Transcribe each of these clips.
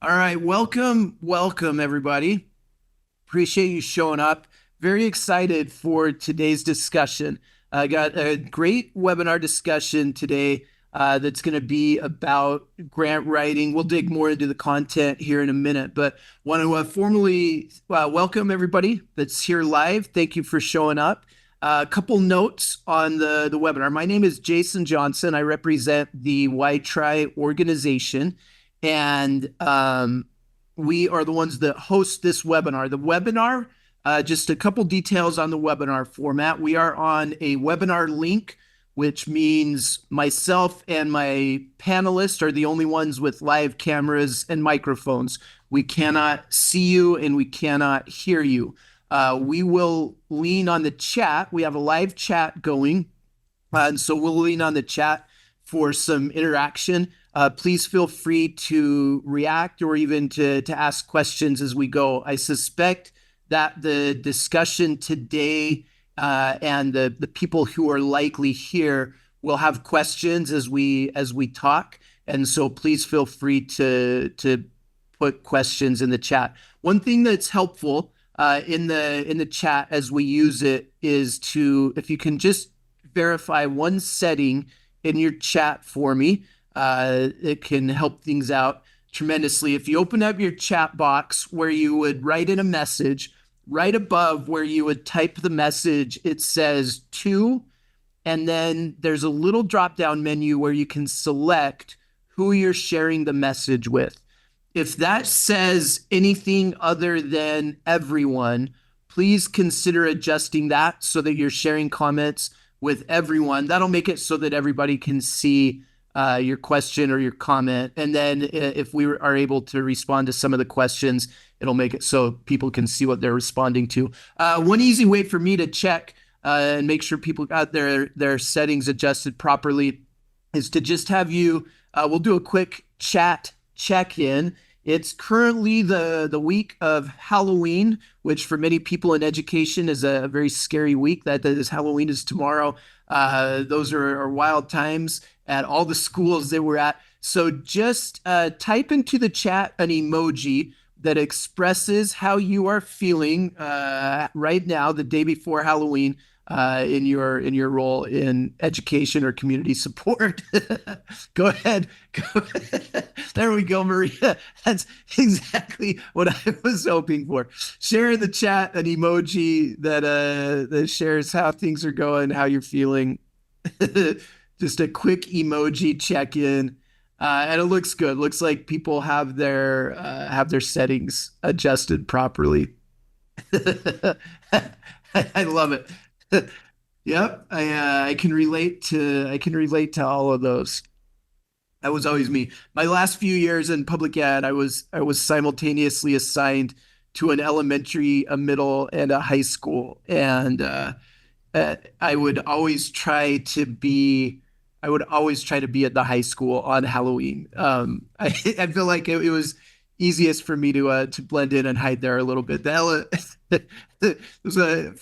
All right, welcome everybody. Appreciate you showing up. Very excited for today's discussion. I got a great webinar discussion today that's going to be about grant writing. We'll dig more into the content here in a minute, but want to formally welcome everybody that's here live. Thank you for showing up. A couple notes on the webinar. My name is Jason Johnson. I represent the WhyTry organization, and we are the ones that host this webinar. The webinar, just a couple details on the webinar format. We are on a webinar link, which means myself and my panelists are the only ones with live cameras and microphones. We cannot see you and we cannot hear you. We will lean on the chat. We have a live chat going, and so we'll lean on the chat for some interaction. Please feel free to react or even to ask questions as we go. I suspect that the discussion today and the people who are likely here will have questions as we talk, and so please feel free to put questions in the chat. One thing that's helpful in the chat as we use it is if you can just verify one setting in your chat for me. It can help things out tremendously. If you open up your chat box where you would write in a message, right above where you would type the message, it says to, and then there's a little drop-down menu where you can select who you're sharing the message with. If that says anything other than everyone, please consider adjusting that so that you're sharing comments with everyone. That'll make it so that everybody can see your question or your comment. And then if we are able to respond to some of the questions, it'll make it so people can see what they're responding to. One easy way for me to check and make sure people got their settings adjusted properly is to just have you, we'll do a quick chat check-in. It's currently the week of Halloween, which for many people in education is a very scary week. That is, Halloween is tomorrow. Those are wild times at all the schools that we're at. So just type into the chat an emoji that expresses how you are feeling right now, the day before Halloween, in your role in education or community support. Go ahead. There we go, Maria. That's exactly what I was hoping for. Share in the chat an emoji that shares how things are going, how you're feeling. Just a quick emoji check-in. And it looks good. Looks like people have their settings adjusted properly. I love it. Yep, I can relate to all of those. That was always me. My last few years in public ed, I was simultaneously assigned to an elementary, a middle, and a high school, and I would always try to be at the high school on Halloween. I feel like it was easiest for me to blend in and hide there a little bit. There's a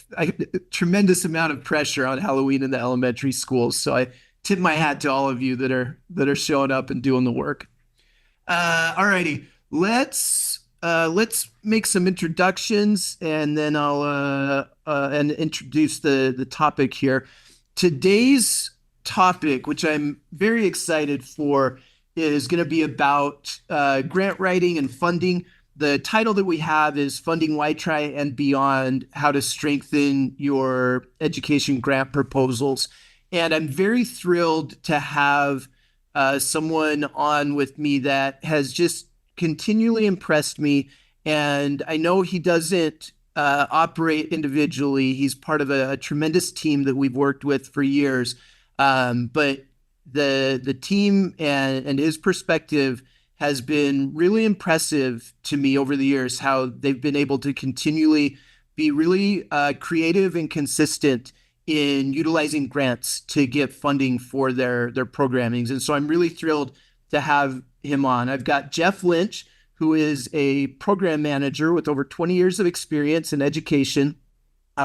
tremendous amount of pressure on Halloween in the elementary schools, so I tip my hat to all of you that are showing up and doing the work. All righty, let's make some introductions, and then I'll introduce the topic here. Today's topic, which I'm very excited for, is going to be about grant writing and funding. The title that we have is Funding WhyTry and Beyond, How to Strengthen Your Education Grant Proposals. And I'm very thrilled to have someone on with me that has just continually impressed me. And I know he doesn't operate individually. He's part of a tremendous team that we've worked with for years. But the team and his perspective has been really impressive to me over the years, how they've been able to continually be really creative and consistent in utilizing grants to get funding for their programmings. And so I'm really thrilled to have him on. I've got Jeff Lynch, who is a program manager with over 20 years of experience in education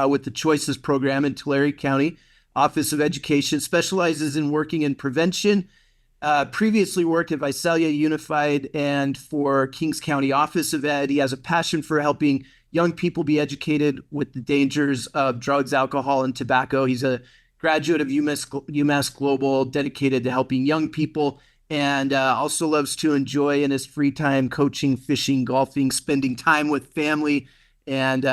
with the Choices program in Tulare County Office of Education, specializes in working in prevention, Previously worked at Visalia Unified and for Kings County Office of Ed. He has a passion for helping young people be educated with the dangers of drugs, alcohol, and tobacco. He's a graduate of UMass Global, dedicated to helping young people, and also loves to enjoy in his free time coaching, fishing, golfing, spending time with family, and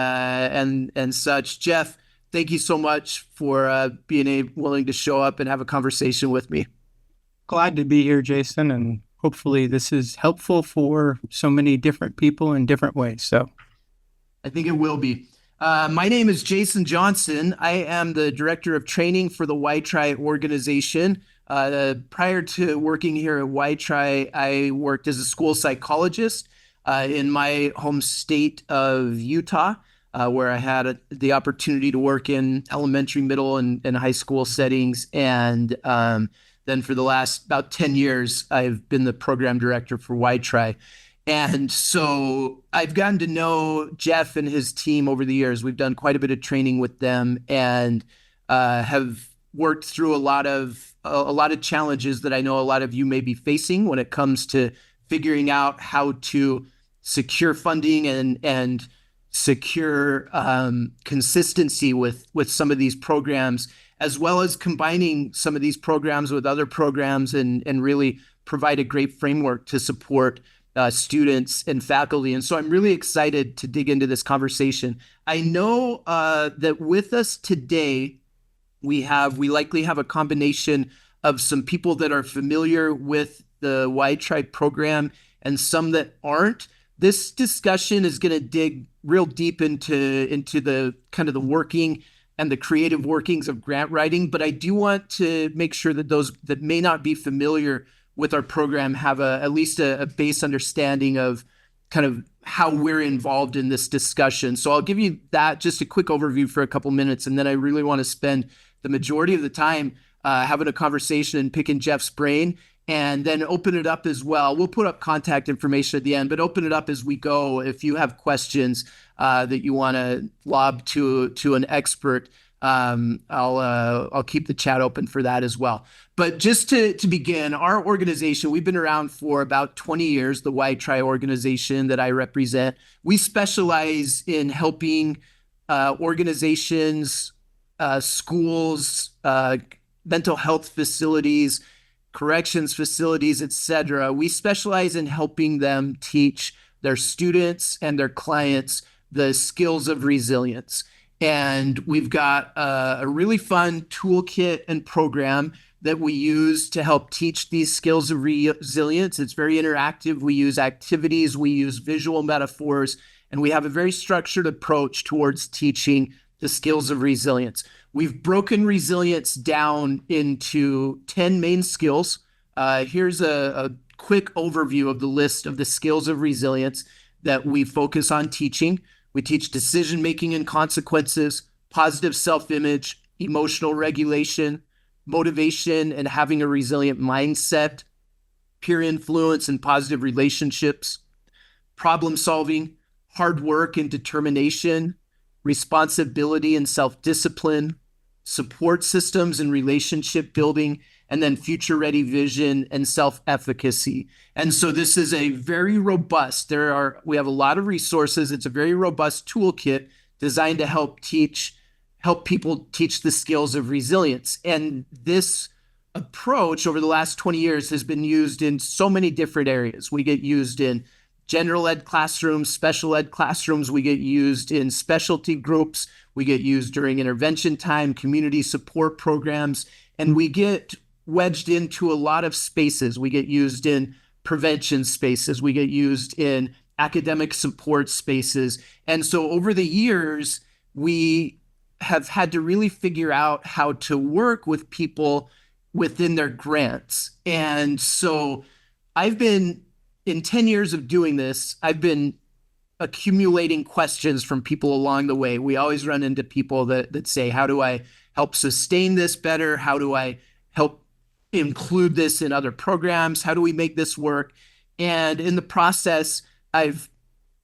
such. Jeff, thank you so much for willing to show up and have a conversation with me. Glad to be here, Jason, and hopefully this is helpful for so many different people in different ways. So I think it will be. My name is Jason Johnson. I am the director of training for the WhyTry organization. Prior to working here at WhyTry, I worked as a school psychologist in my home state of Utah, where I had the opportunity to work in elementary, middle, and high school settings. And then for the last about 10 years, I've been the program director for WhyTry. And so I've gotten to know Jeff and his team over the years. We've done quite a bit of training with them and have worked through a lot of challenges that I know a lot of you may be facing when it comes to figuring out how to secure funding and secure consistency with some of these programs, as well as combining some of these programs with other programs and really provide a great framework to support students and faculty. And so I'm really excited to dig into this conversation. I know that with us today, we likely have a combination of some people that are familiar with the WhyTry program and some that aren't. This discussion is going to dig real deep into the kind of the working and the creative workings of grant writing, but I do want to make sure that those that may not be familiar with our program have at least a base understanding of kind of how we're involved in this discussion. So I'll give you that, just a quick overview for a couple minutes, and then I really want to spend the majority of the time having a conversation and picking Jeff's brain, and then open it up as well. We'll put up contact information at the end, but open it up as we go. If you have questions that you want to lob to an expert, I'll keep the chat open for that as well. But just to begin, our organization, we've been around for about 20 years, the WhyTry organization that I represent. We specialize in helping organizations, schools, mental health facilities, corrections facilities, etc. We specialize in helping them teach their students and their clients the skills of resilience. And we've got a really fun toolkit and program that we use to help teach these skills of resilience. It's very interactive. We use activities, we use visual metaphors, and we have a very structured approach towards teaching the skills of resilience. We've broken resilience down into 10 main skills. Here's a quick overview of the list of the skills of resilience that we focus on teaching. We teach decision-making and consequences, positive self-image, emotional regulation, motivation and having a resilient mindset, peer influence and positive relationships, problem solving, hard work and determination, responsibility and self-discipline, support systems and relationship building, and then future-ready vision and self-efficacy. And so this is a very robust, we have a lot of resources. It's a very robust toolkit designed to help people teach the skills of resilience. And this approach over the last 20 years has been used in so many different areas. We get used in general ed classrooms, special ed classrooms. We get used in specialty groups. We get used during intervention time, community support programs, and we get wedged into a lot of spaces. We get used in prevention spaces. We get used in academic support spaces. And so over the years, we have had to really figure out how to work with people within their grants. And so in 10 years of doing this, I've been accumulating questions from people along the way. We always run into people that say, how do I help sustain this better? How do I help include this in other programs? How do we make this work? And in the process, I've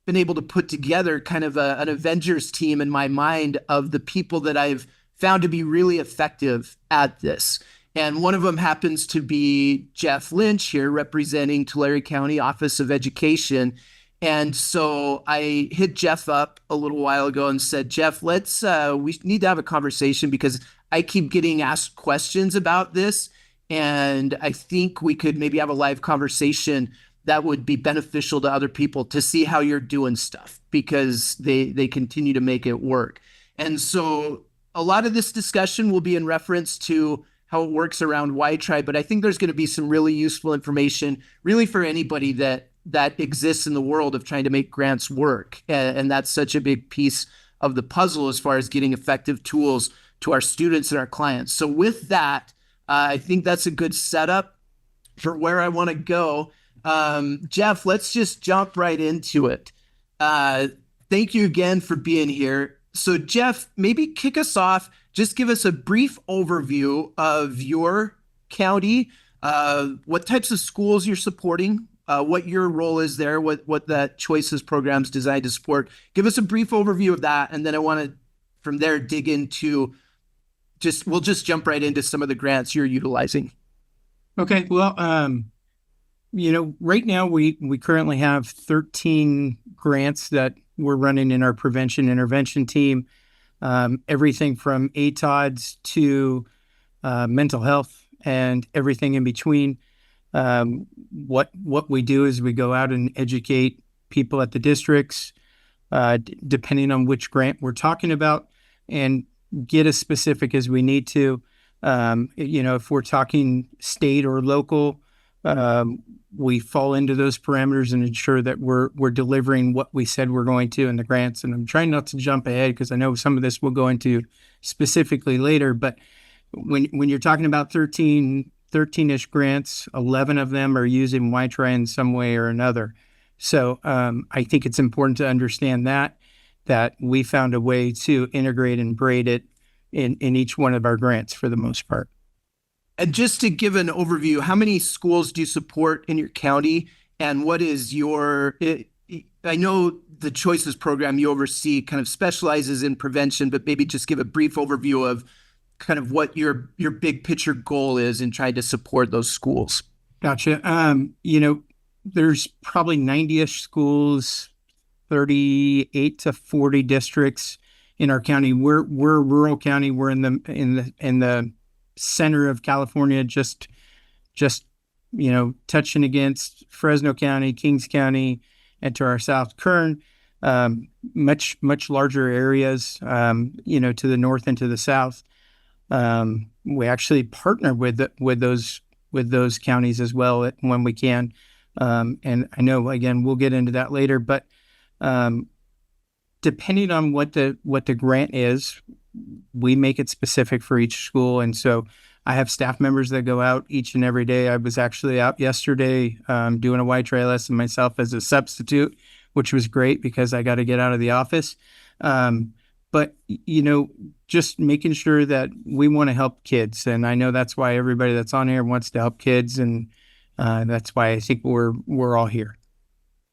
been able to put together kind of an Avengers team in my mind of the people that I've found to be really effective at this. And one of them happens to be Jeff Lynch here representing Tulare County Office of Education. And so I hit Jeff up a little while ago and said, Jeff, we need to have a conversation because I keep getting asked questions about this. And I think we could maybe have a live conversation that would be beneficial to other people to see how you're doing stuff because they continue to make it work. And so a lot of this discussion will be in reference to how it works around WhyTry, but I think there's going to be some really useful information really for anybody that exists in the world of trying to make grants work. And that's such a big piece of the puzzle as far as getting effective tools to our students and our clients. So with that, I think that's a good setup for where I want to go. Jeff, let's just jump right into it. Uh, Thank you again for being here. So, Jeff, maybe kick us off. Just give us a brief overview of your county, what types of schools you're supporting, what your role is there, what that Choices program is designed to support. Give us a brief overview of that, and then I want to, from there, dig into we'll just jump right into some of the grants you're utilizing. Okay. Well, right now we currently have 13 grants that we're running in our prevention intervention team. Everything from ATODs to mental health and everything in between. What we do is we go out and educate people at the districts, depending on which grant we're talking about, and get as specific as we need to. If we're talking state or local, we fall into those parameters and ensure that we're delivering what we said we're going to in the grants. And I'm trying not to jump ahead because I know some of this we'll go into specifically later. But when you're talking about 13-ish grants, 11 of them are using WhyTry in some way or another. So I think it's important to understand that we found a way to integrate and braid it in each one of our grants for the most part. And just to give an overview, how many schools do you support in your county? And what is I know the Choices program you oversee kind of specializes in prevention, but maybe just give a brief overview of kind of what your big picture goal is in trying to support those schools. Gotcha. There's probably 90-ish schools, 38 to 40 districts in our county. We're a rural county. We're in the center of California, just touching against Fresno County, Kings County, and to our south, Kern. Much larger areas, to the north and to the south. We actually partner with those counties as well when we can. And I know, again, we'll get into that later, but depending on what the grant is, we make it specific for each school. And so I have staff members that go out each and every day. I was actually out yesterday doing a WhyTry lesson myself as a substitute, which was great because I got to get out of the office. But, just making sure that we want to help kids. And I know that's why everybody that's on here wants to help kids. And that's why I think we're all here.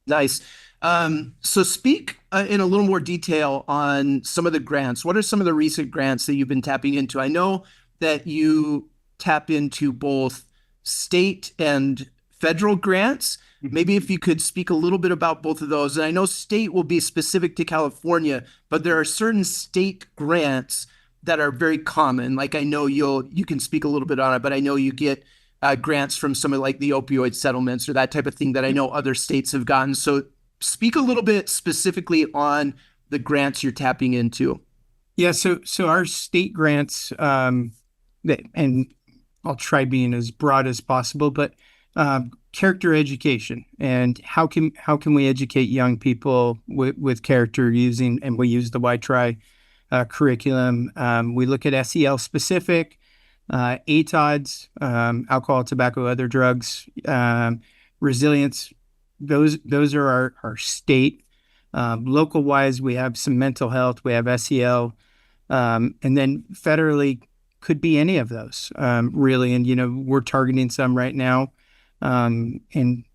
Nice. So speak in a little more detail on some of the grants. What are some of the recent grants that you've been tapping into? I know that you tap into both state and federal grants. Maybe if you could speak a little bit about both of those. And I know state will be specific to California, but there are certain state grants that are very common. Like I know you can speak a little bit on it, but I know you get grants from some of like the opioid settlements or that type of thing that I know other states have gotten. So speak a little bit specifically on the grants you're tapping into. Yeah, so our state grants, and I'll try being as broad as possible, but character education and how can we educate young people with character using, and we use the WhyTry curriculum. We look at SEL specific, ATODs, alcohol, tobacco, other drugs, resilience. Those are our state. Local wise, we have some mental health, we have SEL, and then federally could be any of those, really. And, we're targeting some right now, and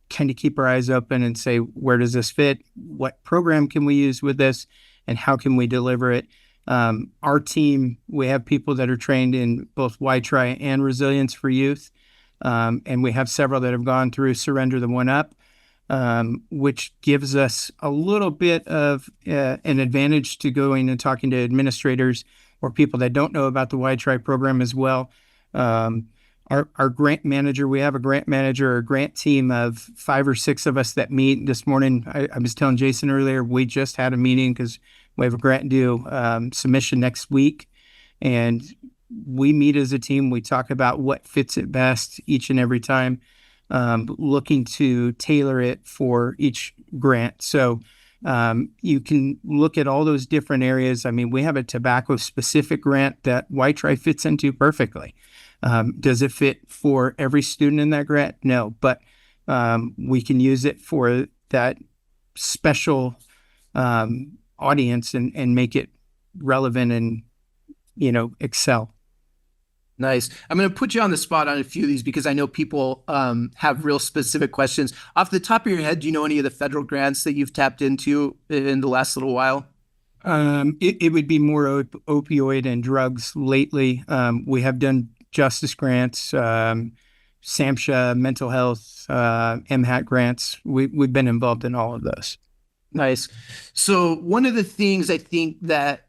kind of keep our eyes open and say, where does this fit? What program can we use with this? And how can we deliver it? Our team, we have people that are trained in both WhyTry and resilience for youth. And we have several that have gone through Surrender the One Up, which gives us a little bit of an advantage to going and talking to administrators or people that don't know about the WhyTry program as well. Um, our grant manager, we have a grant manager, a grant team of 5 or 6 of us that meet this morning. I was telling Jason earlier, we just had a meeting because we have a grant due submission next week. And we meet as a team. We talk about what fits it best each and every time, looking to tailor it for each grant. So you can look at all those different areas. I mean, we have a tobacco specific grant that WhyTry fits into perfectly. Does it fit for every student in that grant? No, but we can use it for that special audience and make it relevant and excel. Nice. I'm going to put you on the spot on a few of these because I know people have real specific questions. Off the top of your head, do you know any of the federal grants that you've tapped into in the last little while? It would be more opioid and drugs lately. We have done justice grants, SAMHSA, mental health, MHAT grants. We've been involved in all of those. Nice. So one of the things I think that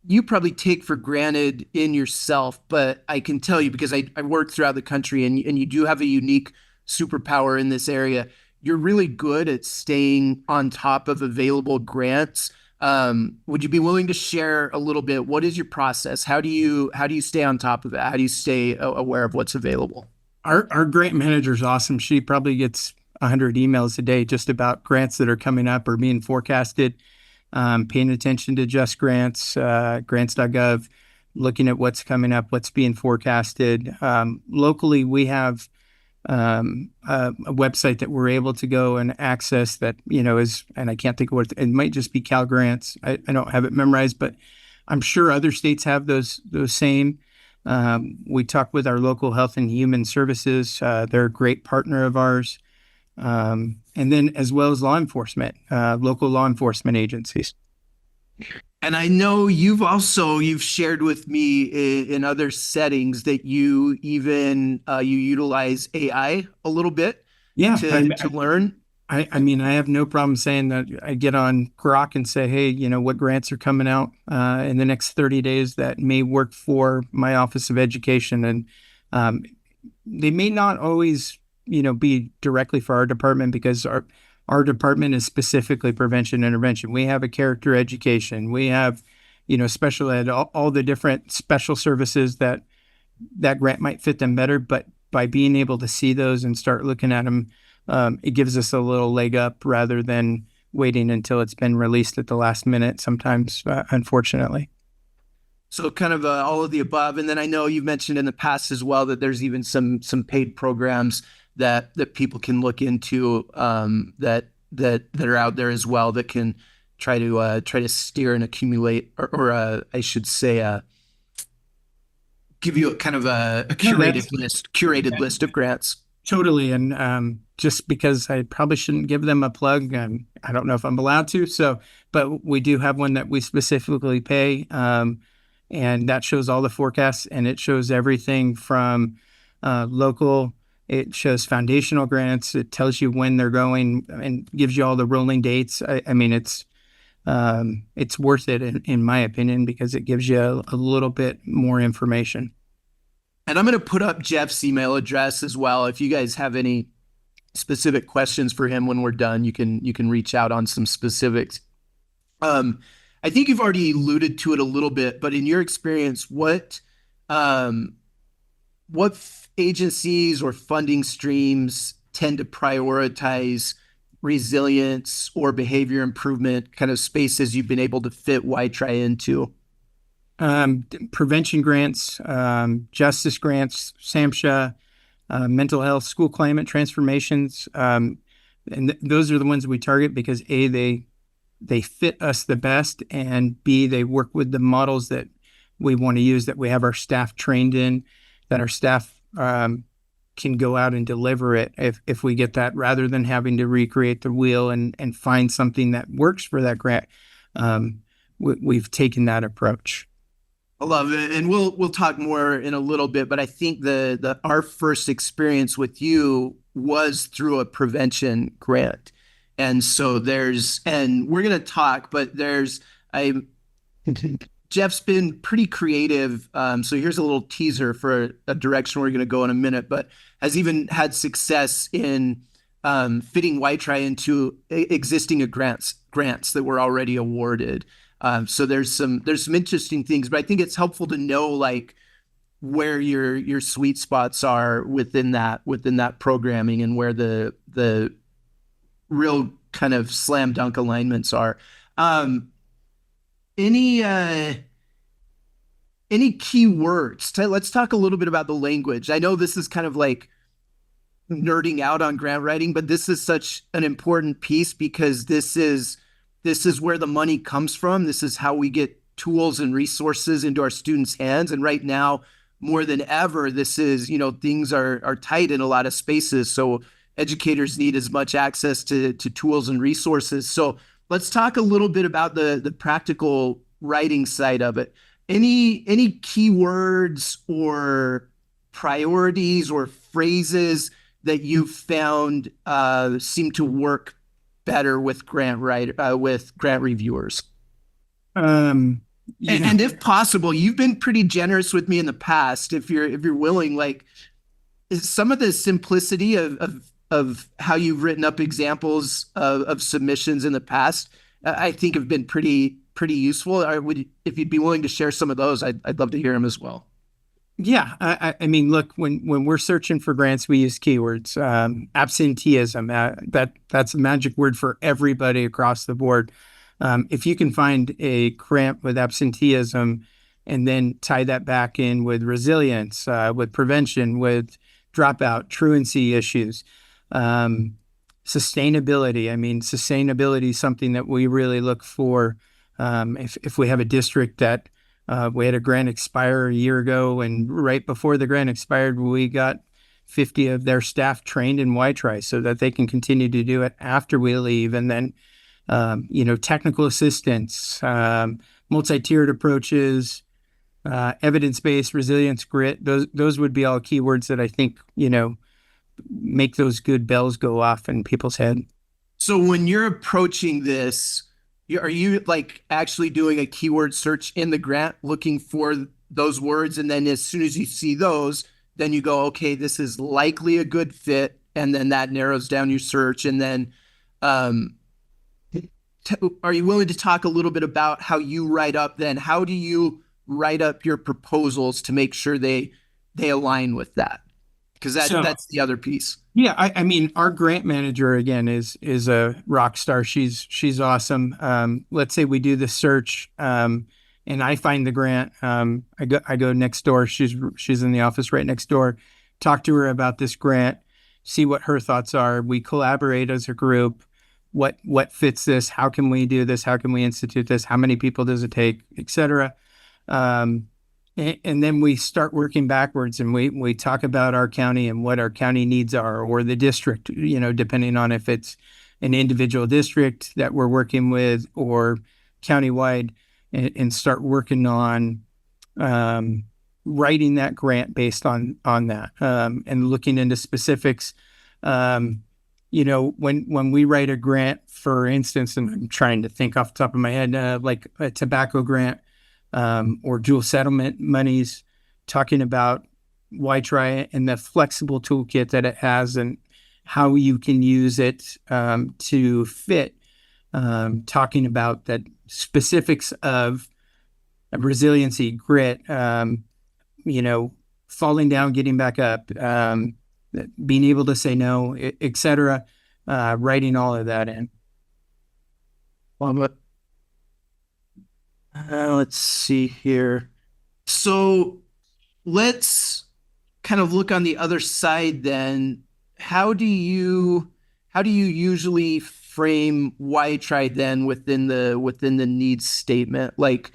you probably take for granted in yourself, but I can tell you because I work throughout the country and you do have a unique superpower in this area. You're really good at staying on top of available grants. Would you be willing to share a little bit? What is your process? How do you stay on top of it? How do you stay aware of what's available? Our grant manager is awesome. She probably gets 100 emails a day just about grants that are coming up or being forecasted. Paying attention to just grants, grants.gov, looking at what's coming up, what's being forecasted. Locally, we have a website that we're able to go and access that, is, and I can't think of what it might just be Cal Grants. I don't have it memorized, but I'm sure other states have those same. We talk with our local health and human services. They're a great partner of ours. And then as well as law enforcement, local law enforcement agencies. And I know you've shared with me in other settings that you utilize AI a little bit Yeah, to learn. I mean, I have no problem saying that I get on Grok and say, hey, what grants are coming out in the next 30 days that may work for my Office of Education. And they may not always be directly for our department because our department is specifically prevention intervention. We have a character education. We have, special ed, all the different special services that grant might fit them better. But by being able to see those and start looking at them, it gives us a little leg up rather than waiting until it's been released at the last minute sometimes, unfortunately. So kind of all of the above. And then I know you've mentioned in the past as well that there's even some paid programs that people can look into that are out there as well that can try to steer and accumulate or I should say give you a kind of a No, curated list of grants. totally. And just because I probably shouldn't give them a plug, I don't know if I'm allowed to. So, but we do have one that we specifically pay. And that shows all the forecasts and it shows everything from local. It shows foundational grants. It tells you when they're going and gives you all the rolling dates. I mean, it's worth it in my opinion because it gives you a little bit more information. And I'm going to put up Jeff's email address as well. If you guys have any specific questions for him when we're done, you can reach out on some specifics. I think you've already alluded to it a little bit, but in your experience, what agencies or funding streams tend to prioritize resilience or behavior improvement kind of spaces you've been able to fit WhyTry into? Prevention grants, justice grants, SAMHSA, mental health, school climate transformations. And those are the ones we target because A, they fit us the best, and B, they work with the models that we want to use, that we have our staff trained in, that our staff can go out and deliver it if we get that, rather than having to recreate the wheel and find something that works for that grant. we've taken that approach. I love it, and we'll talk more in a little bit. But I think the our first experience with you was through a prevention grant, and so and we're gonna talk, but I Jeff's been pretty creative. So here's a little teaser for a direction we're going to go in a minute, but has even had success in fitting WhyTry into existing grants that were already awarded. So there's some interesting things, but I think it's helpful to know like where your sweet spots are within that programming and where the real kind of slam dunk alignments are. Um, any key words? Let's talk a little bit about the language. I know this is kind of like nerding out on grant writing, but this is such an important piece because this is where the money comes from. This is how we get tools and resources into our students' hands. And right now, more than ever, this is, things are tight in a lot of spaces. So educators need as much access to tools and resources. So let's talk a little bit about the practical writing side of it. Any keywords or priorities or phrases that you found seem to work better with with grant reviewers? Um, And if possible, you've been pretty generous with me in the past. If you're willing, like some of the simplicity of how you've written up examples of submissions in the past, I think have been pretty useful. If you'd be willing to share some of those, I'd love to hear them as well. Yeah, I mean, look, when we're searching for grants, we use keywords. Absenteeism, that's a magic word for everybody across the board. If you can find a grant with absenteeism and then tie that back in with resilience, with prevention, with dropout, truancy issues, sustainability. I mean, sustainability is something that we really look for. If we have a district that we had a grant expire a year ago, and right before the grant expired, we got 50 of their staff trained in WhyTry so that they can continue to do it after we leave. And then, technical assistance, multi-tiered approaches, evidence-based, resilience, grit. Those would be all keywords that I think, make those good bells go off in people's head. So when you're approaching this, are you like actually doing a keyword search in the grant, looking for those words, and then as soon as you see those, then you go, okay, this is likely a good fit, and then that narrows down your search, and then um, are you willing to talk a little bit about how you write up? Then how do you write up your proposals to make sure they align with that? Because So that's the other piece. yeah, I mean, our grant manager again is a rock star. She's awesome. Let's say we do the search, and I find the grant. I go next door. She's in the office right next door. Talk to her about this grant. See what her thoughts are. We collaborate as a group. What fits this? How can we do this? How can we institute this? How many people does it take, etc. And then we start working backwards, and we talk about our county and what our county needs are, or the district, depending on if it's an individual district that we're working with or countywide, and start working on writing that grant based on that, and looking into specifics. When we write a grant, for instance, and I'm trying to think off the top of my head, like a tobacco grant, or dual settlement monies, talking about WhyTry and the flexible toolkit that it has and how you can use it to fit. Talking about that specifics of resiliency, grit, falling down, getting back up, being able to say no, etc. Writing all of that in. Well, let's see here. So let's kind of look on the other side then. How do you usually frame WhyTry then within the needs statement? Like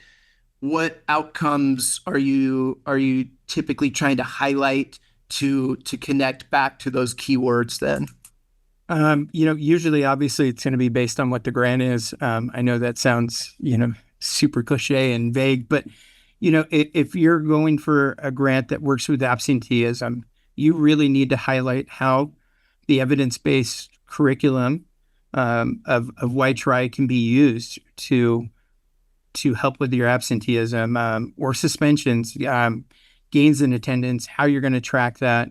what outcomes are you typically trying to highlight to connect back to those keywords then? Usually, obviously, it's going to be based on what the grant is. I know that sounds super cliche and vague, but if you're going for a grant that works with absenteeism, you really need to highlight how the evidence-based curriculum of WhyTry can be used to help with your absenteeism or suspensions, gains in attendance, how you're going to track that,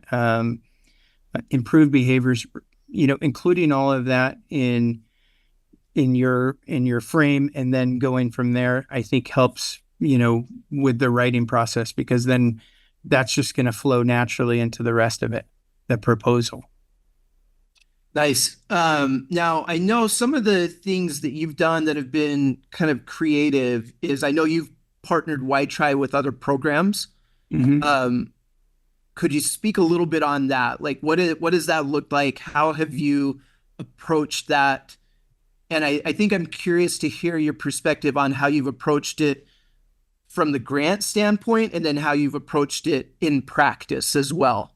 improve behaviors, including all of that in your frame, and then going from there, I think helps, with the writing process, because then that's just going to flow naturally into the rest of it, the proposal. Nice. Now, I know some of the things that you've done that have been kind of creative is I know you've partnered WhyTry with other programs. Mm-hmm. Um, could you speak a little bit on that? Like, what does that look like? How have you approached that? And I think I'm curious to hear your perspective on how you've approached it from the grant standpoint and then how you've approached it in practice as well.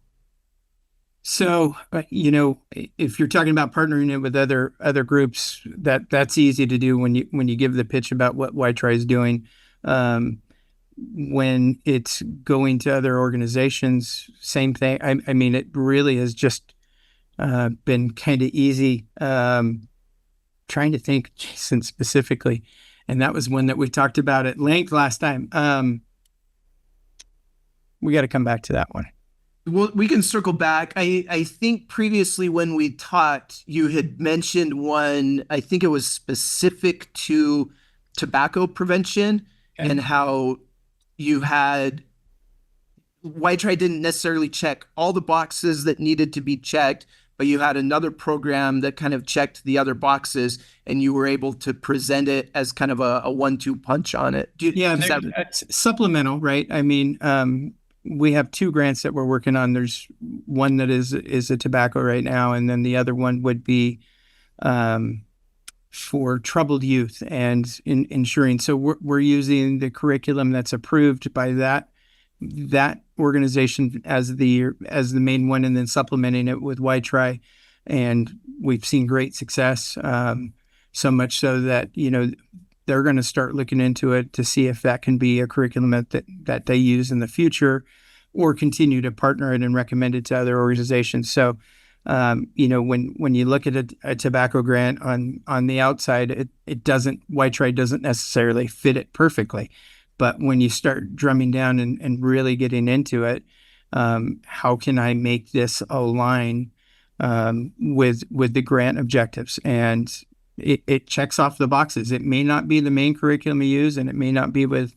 So, if you're talking about partnering it with other groups, that's easy to do when you give the pitch about what WhyTry is doing. Um, when it's going to other organizations, same thing. I mean, it really has just been kind of easy. Trying to think, Jason, specifically, and that was one that we talked about at length last time. We got to come back to that one. Well, we can circle back. I think previously when we talked, you had mentioned one, I think it was specific to tobacco prevention Okay. and how you had WhyTry didn't necessarily check all the boxes that needed to be checked, but you had another program that kind of checked the other boxes and you were able to present it as kind of a one-two punch on it. Yeah, Is that it's supplemental, right? I mean, we have two grants that we're working on. There's one that is a tobacco right now, and then the other one would be um, for troubled youth and ensuring. So we're using the curriculum that's approved by that organization as the main one, and then supplementing it with WhyTry, and we've seen great success. So much so that they're going to start looking into it to see if that can be a curriculum that they use in the future, or continue to partner it and recommend it to other organizations. So, when you look at a tobacco grant on the outside, WhyTry doesn't necessarily fit it perfectly. But when you start drumming down and really getting into it, how can I make this align with the grant objectives? And it checks off the boxes. It may not be the main curriculum you use, and it may not be with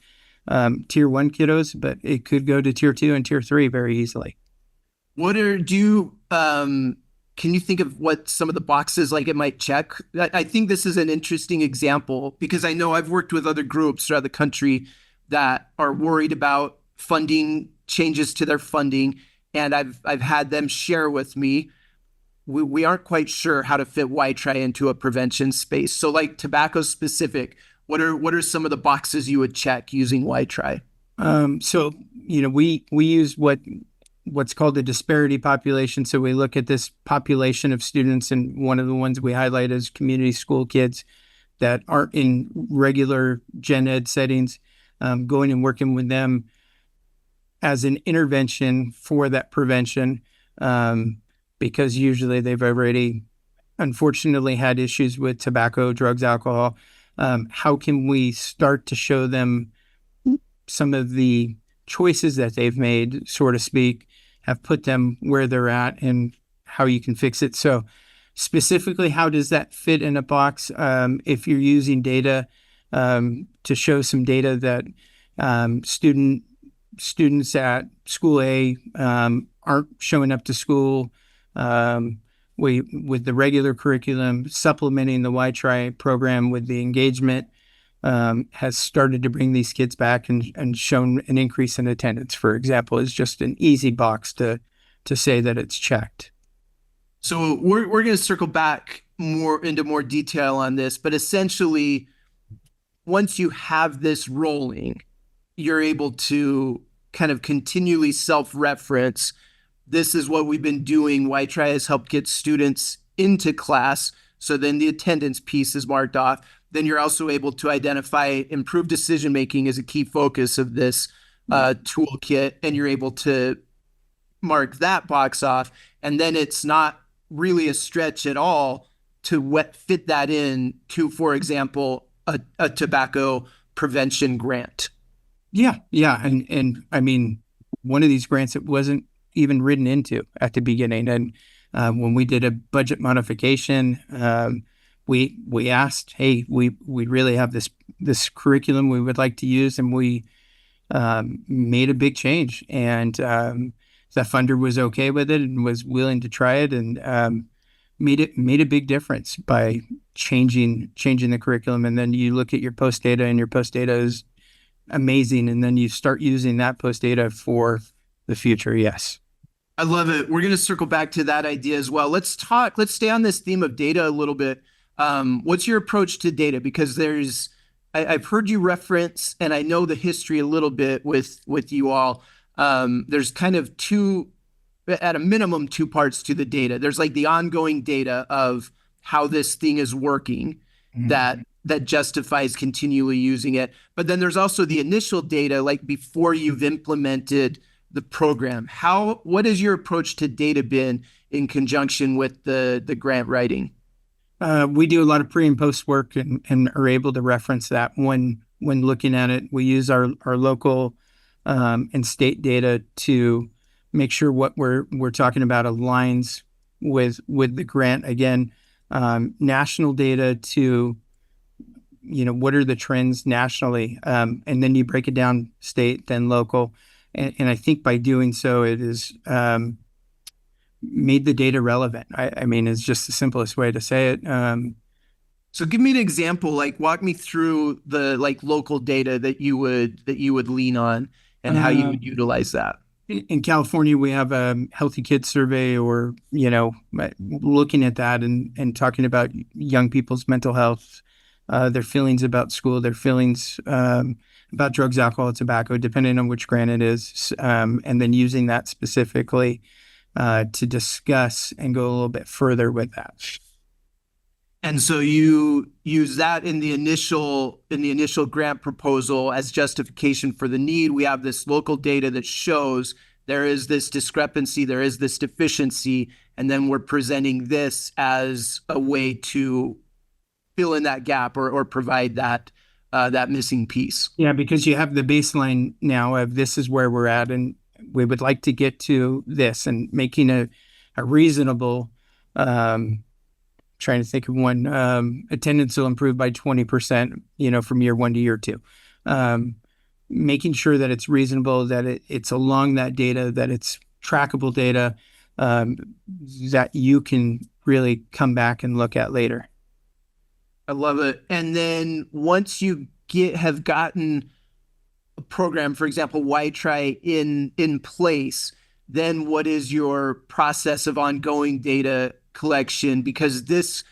tier one kiddos, but it could go to tier two and tier three very easily. What are do you can you think of what some of the boxes like it might check? I think this is an interesting example because I know I've worked with other groups throughout the country that are worried about funding changes to their funding, and I've had them share with me we aren't quite sure how to fit WhyTry into a prevention space. So like tobacco specific, what are some of the boxes you would check using WhyTry? So we use what's called the disparity population. So we look at this population of students, and one of the ones we highlight is community school kids that aren't in regular gen ed settings, going and working with them as an intervention for that prevention, because usually they've already, unfortunately, had issues with tobacco, drugs, alcohol. How can we start to show them some of the choices that they've made, so to speak, have put them where they're at, and how you can fix it? So specifically, how does that fit in a box? If you're using data to show some data that students at school A aren't showing up to school, we with the regular curriculum, supplementing the WhyTry program with the engagement, has started to bring these kids back and shown an increase in attendance, for example, is just an easy box to say that it's checked. So we're going to circle back more into more detail on this, but essentially, once you have this rolling, you're able to kind of continually self-reference. This is what we've been doing. WhyTry has helped get students into class. So then the attendance piece is marked off. then you're also able to identify improved decision making as a key focus of this toolkit, and you're able to mark that box off. And then it's not really a stretch at all to fit that in to, for example, a tobacco prevention grant. Yeah, and I mean, one of these grants it wasn't even written into at the beginning, and when we did a budget modification, we asked, hey, we really have this curriculum we would like to use, and we made a big change, and the funder was okay with it and was willing to try it, and made a big difference by changing the curriculum. And then you look at your post data, and your post data is amazing, and then you start using that post data for the future. Yes. I love it. We're going to circle back to that idea as well. Let's stay on this theme of data a little bit. What's your approach to data? Because I've heard you reference, and I know the history a little bit with you all. There's kind of at a minimum, two parts to the data. There's like the ongoing data of how this thing is working, that justifies continually using it. But then there's also the initial data, like before you've implemented the program. What is your approach to data been in conjunction with the grant writing? We do a lot of pre and post work, and are able to reference that when looking at it. We use our local and state data to make sure what we're talking about aligns with the grant. Again, national data to, what are the trends nationally, and then you break it down state, then local, and I think by doing so, it is made the data relevant. I mean, it's just the simplest way to say it. So give me an example, like walk me through the local data that you would lean on and how you would utilize that. In California, we have a healthy kids survey, or, looking at that and talking about young people's mental health, their feelings about school, their feelings about drugs, alcohol, tobacco, depending on which grant it is, and then using that specifically to discuss and go a little bit further with that. And so you use that in the initial grant proposal as justification for the need. We have this local data that shows there is this discrepancy, there is this deficiency, and then we're presenting this as a way to fill in that gap or provide that missing piece. Yeah, because you have the baseline now of this is where we're at, and we would like to get to this, and making a reasonable, trying to think of one, attendance will improve by 20%, from year 1 to year 2. Making sure that it's reasonable, that it's along that data, that it's trackable data, that you can really come back and look at later. I love it. And then once you have gotten a program, for example, WhyTry in place, then what is your process of ongoing data collection? Because this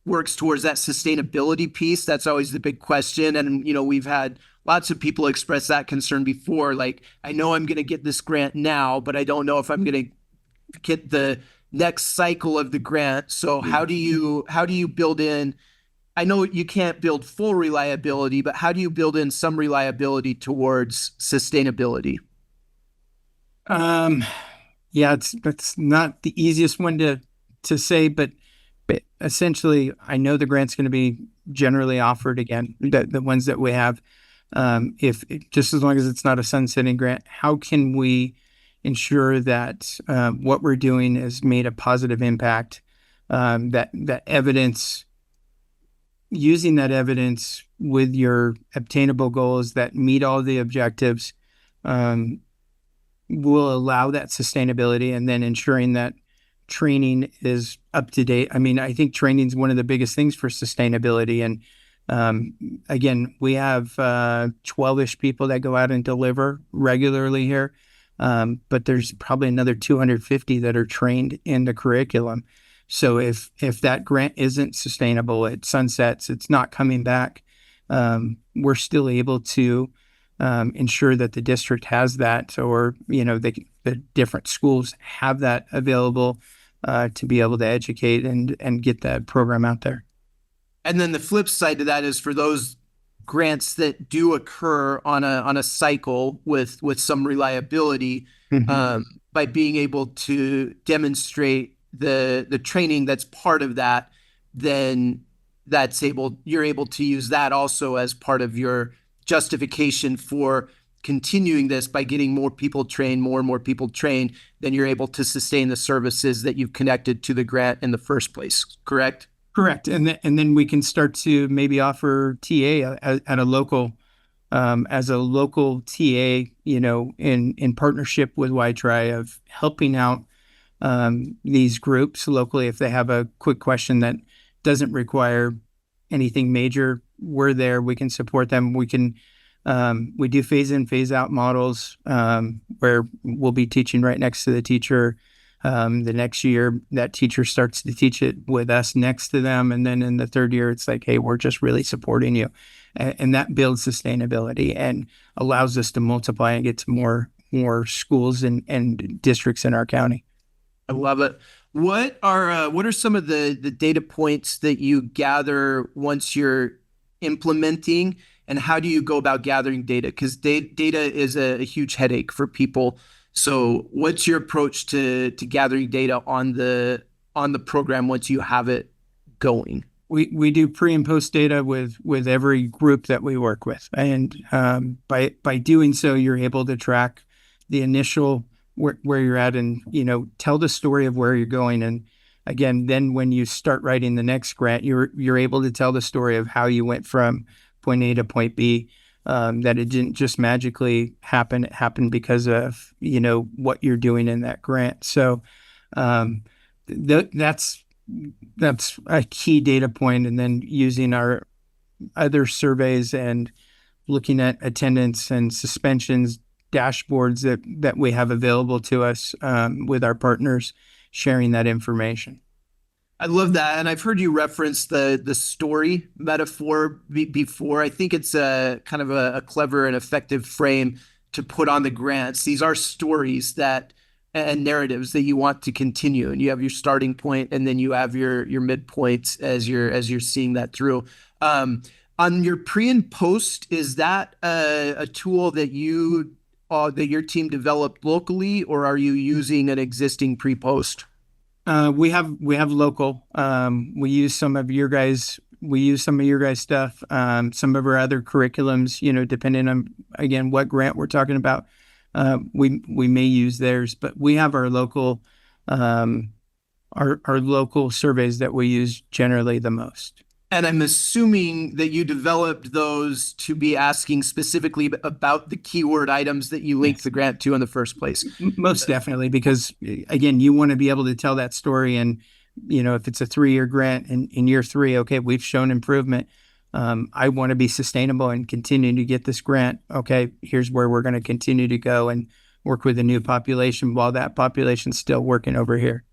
works towards that sustainability piece. That's always the big question. And, we've had lots of people express that concern before. Like, I know I'm going to get this grant now, but I don't know if I'm going to get the next cycle of the grant. So how do you build in, I know you can't build full reliability, but how do you build in some reliability towards sustainability? Yeah, that's not the easiest one to say, but essentially, I know the grant's going to be generally offered again, the ones that we have. If just as long as it's not a sunsetting grant, how can we ensure that what we're doing has made a positive impact? That evidence, using that evidence with your obtainable goals that meet all the objectives, will allow that sustainability, and then ensuring that training is up to date. I mean, I think training is one of the biggest things for sustainability. And again, we have 12-ish people that go out and deliver regularly here, but there's probably another 250 that are trained in the curriculum. So if that grant isn't sustainable, it sunsets, it's not coming back, we're still able to ensure that the district has that, or the different schools have that available to be able to educate and get that program out there. And then the flip side to that is for those grants that do occur on a cycle with some reliability, Mhm. by being able to demonstrate the training that's part of that, then you're able to use that also as part of your justification for continuing this by getting more people trained, more and more people trained, then you're able to sustain the services that you've connected to the grant in the first place, correct? Correct. And then we can start to maybe offer TA at a local as a local TA, in partnership with WhyTry of helping out these groups locally if they have a quick question that doesn't require anything major. We're there. We can support them. We do phase in, phase out models where we'll be teaching right next to the teacher. The next year, that teacher starts to teach it with us next to them. And then in the third year, it's like, hey, we're just really supporting you. And that builds sustainability and allows us to multiply and get to more schools and districts in our county. I love it. What are some of the data points that you gather once you're implementing, and how do you go about gathering data? Because data is a huge headache for people. So, what's your approach to gathering data on the program once you have it going? We do pre and post data with every group that we work with, and by doing so, you're able to track the initial where you're at, and tell the story of where you're going. And again, then when you start writing the next grant, you're able to tell the story of how you went from point A to point B. That it didn't just magically happen; it happened because of what you're doing in that grant. So um, that's a key data point. And then using our other surveys and looking at attendance and suspensions dashboards that we have available to us with our partners, sharing that information. I love that, and I've heard you reference the story metaphor before. I think it's a kind of a clever and effective frame to put on the grants. These are stories that and narratives that you want to continue, and you have your starting point, and then you have your midpoints as you're seeing that through. On your pre and post, is that a tool that your team developed locally, or are you using an existing pre post? We have local. We use some of your guys. We use some of your guys' stuff. Some of our other curriculums. Depending on again what grant we're talking about, we may use theirs. But we have our local, our local surveys that we use generally the most. And I'm assuming that you developed those to be asking specifically about the keyword items that you linked Yes. the grant to in the first place. Most definitely, because again, you want to be able to tell that story. And, if it's a 3-year grant and in year three, okay, we've shown improvement. I want to be sustainable and continue to get this grant. Okay, here's where we're going to continue to go and work with a new population while that population's still working over here.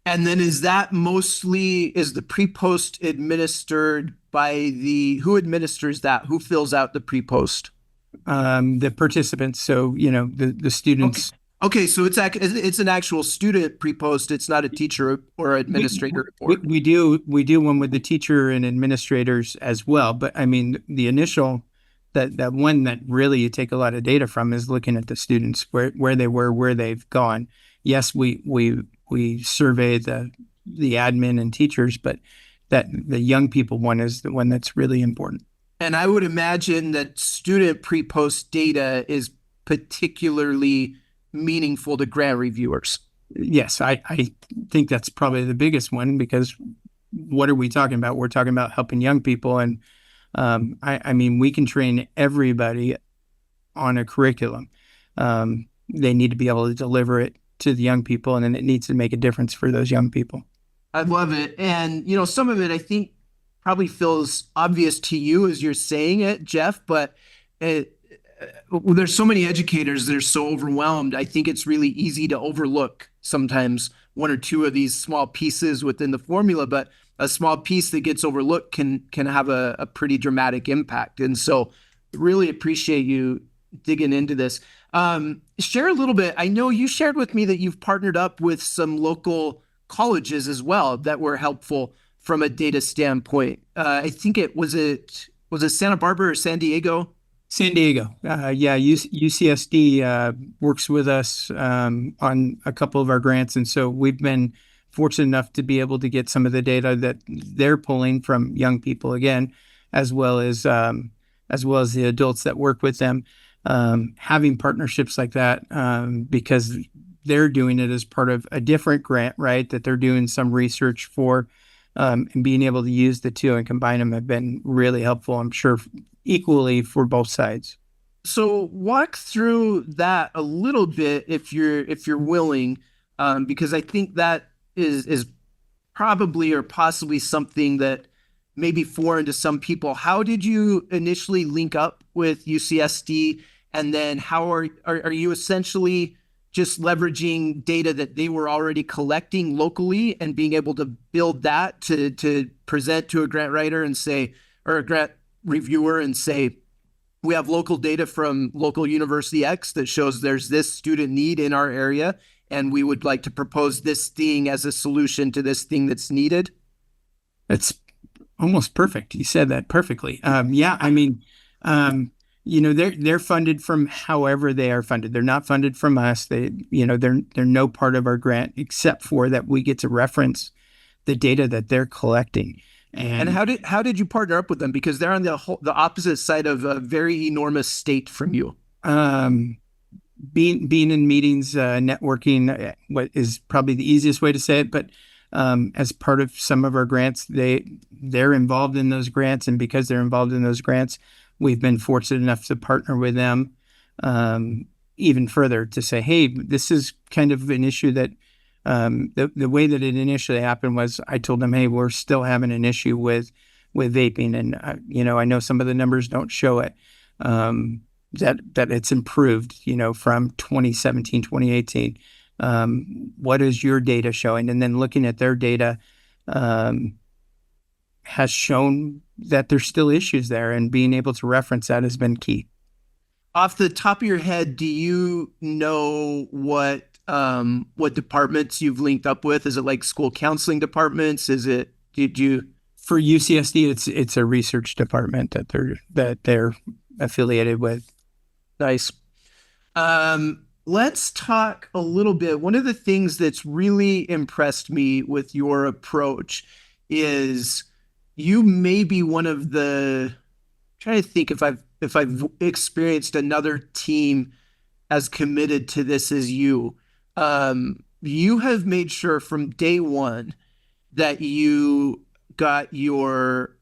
And then is the pre-post administered by who administers that? Who fills out the pre-post? The participants, so, the Okay. students. Okay, so it's an actual student pre-post. It's not a teacher or We, administrator we, report. we do one with the teacher and administrators as well. But I mean, the initial that one that really you take a lot of data from is looking at the students where they were, where they've gone. Yes, we survey the admin and teachers, but that the young people one is the one that's really important. And I would imagine that student pre-post data is particularly meaningful to grant reviewers. Yes, I think that's probably the biggest one because what are we talking about? We're talking about helping young people, and I mean we can train everybody on a curriculum. They need to be able to deliver it to the young people, and then it needs to make a difference for those young people. I love it. And, some of it I think probably feels obvious to you as you're saying it, Jeff, but it, there's so many educators that are so overwhelmed. I think it's really easy to overlook sometimes one or two of these small pieces within the formula, but a small piece that gets overlooked can have a pretty dramatic impact. And so really appreciate you digging into this. Share a little bit. I know you shared with me that you've partnered up with some local colleges as well that were helpful from a data standpoint. I think it was Santa Barbara or San Diego. San Diego. Yeah, UCSD works with us on a couple of our grants. And so we've been fortunate enough to be able to get some of the data that they're pulling from young people again, as well as well as the adults that work with them. Having partnerships like that because they're doing it as part of a different grant, right? That they're doing some research for, and being able to use the two and combine them have been really helpful. I'm sure equally for both sides. So walk through that a little bit if you're willing, because I think that is probably or possibly something that may be foreign to some people. How did you initially link up with UCSD, and then how are you essentially just leveraging data that they were already collecting locally and being able to build that to present to a grant writer and say, or a grant reviewer and say, we have local data from local University X that shows there's this student need in our area, and we would like to propose this thing as a solution to this thing that's needed? It's almost perfect. You said that perfectly. Yeah, I mean, they're funded from however they are funded. They're not funded from us. They're no part of our grant except for that we get to reference the data that they're collecting. And And how did you partner up with them? Because they're on the opposite side of a very enormous state from you. um, being in meetings, networking, what is probably the easiest way to say it, but as part of some of our grants, they're involved in those grants, and because they're involved in those grants, we've been fortunate enough to partner with them even further to say, hey, this is kind of an issue that the way that it initially happened was I told them, hey, we're still having an issue with vaping, and I know some of the numbers don't show it. That it's improved, from 2017, 2018. What is your data showing? And then looking at their data has shown that there's still issues there, and being able to reference that has been key. Off the top of your head, do you know what departments you've linked up with? Is it like school counseling departments? Did you? For UCSD, it's a research department that they're affiliated with. Nice. Let's talk a little bit. One of the things that's really impressed me with your approach is you may be one of the, trying to think if I've experienced another team as committed to this as you. You have made sure from day one that you got your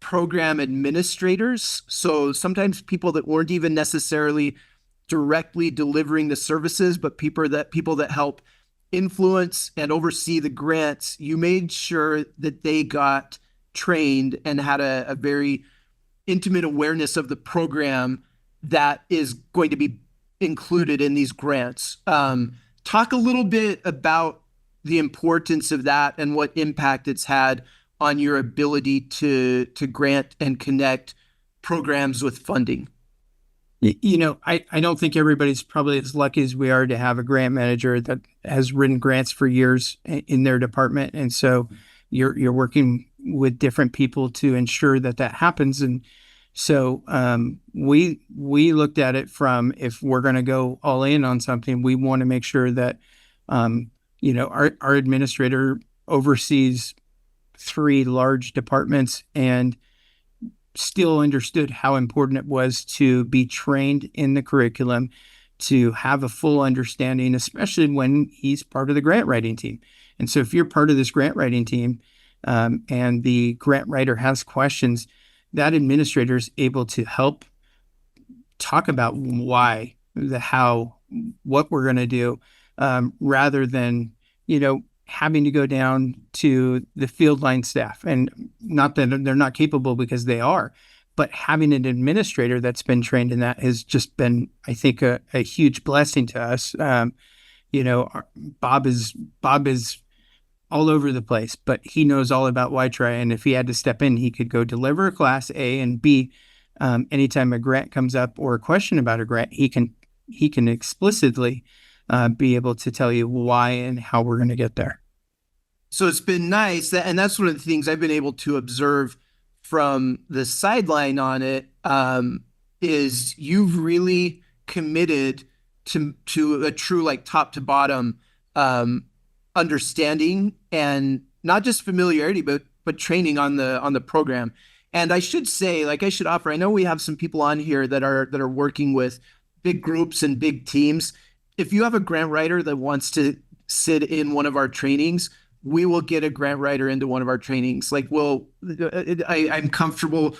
program administrators. So sometimes people that weren't even necessarily directly delivering the services, but people that help influence and oversee the grants, you made sure that they got trained and had a very intimate awareness of the program that is going to be included in these grants. Talk a little bit about the importance of that and what impact it's had on your ability to grant and connect programs with funding. I don't think everybody's probably as lucky as we are to have a grant manager that has written grants for years in their department. And so you're working with different people to ensure that that happens. And so we looked at it from, if we're going to go all in on something, we want to make sure that our administrator oversees three large departments and still understood how important it was to be trained in the curriculum, to have a full understanding, especially when he's part of the grant writing team. And so if you're part of this grant writing team, and the grant writer has questions, that administrator is able to help talk about why, the how, what we're going to do, rather than, having to go down to the field line staff. And not that they're not capable, because they are, but having an administrator that's been trained in that has just been, I think, a huge blessing to us. Bob is all over the place, but he knows all about WhyTry. And if he had to step in, he could go deliver a class A and B. Anytime a grant comes up or a question about a grant, he can explicitly be able to tell you why and how we're going to get there. So it's been nice that, and that's one of the things I've been able to observe from the sideline on it, is you've really committed to a true like top to bottom um, understanding and not just familiarity, but training on the program. And I should say, like I should offer, I know we have some people on here that are working with big groups and big teams. If you have a grant writer that wants to sit in one of our trainings, we will get a grant writer into one of our trainings. Like, I'm comfortable